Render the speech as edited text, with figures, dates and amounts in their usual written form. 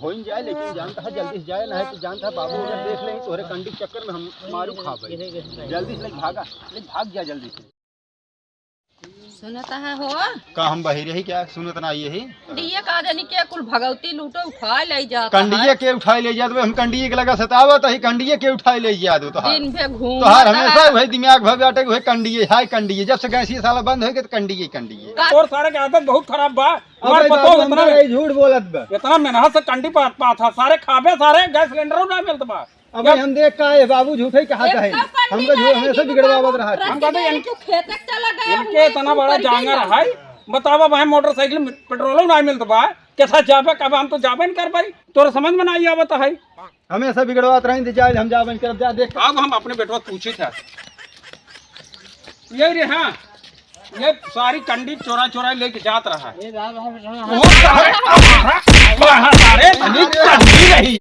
हो ही जाए, लेकिन जानता है जल्दी से जाए, नहीं तो जानता है बाबू अगर देख ले तोहरे कंडी के चक्कर में हम मारू खा भाई। जल्दी से भागा, भाग जा जल्दी से। सुनता है हो का हम बहिरे ही क्या सुनत ना यही कंडिये का जानी के कुल भगवती लूटो उठा ले जाता कंडिये के उठाई ले जात हम कंडिये के लगा सतावत है कंडिये के उठाई ले जात तो दिन पे घूम तोहार हमेशा वही दिमाग भर बाटे वही कंडिये हाय कंडिये जब से गैसी साला बंद हो गए तो कंडिये कंडिये और सारे की आदत बहुत खराब बा। हमारे पतो इतना झूठ बोलत बा इतना मेहनत से कंडी पात था सारे खाबे सारे गैस सिलेंडर ना मिलत बा। अब हम देख का है बाबू झूठे कहा है हमको झूठ हमेशा बिगड़वावत रहा हम कहते इनके खेत तक चला गया इनके इतना बड़ा जांगर है बतावा भाई मोटरसाइकिल पेट्रोल ना मिलत बा कैसा जाबे कब हम तो जाबे नहीं कर पाई तोरे समझ में नहीं आवत है हमेशा बिगड़वात रही थी जाए हम जाबे कर जा देख अब हम अपने बेटवा पूछे थे ये रे हाँ ये सारी कंडी चोरा चोरा लेके जात रहा है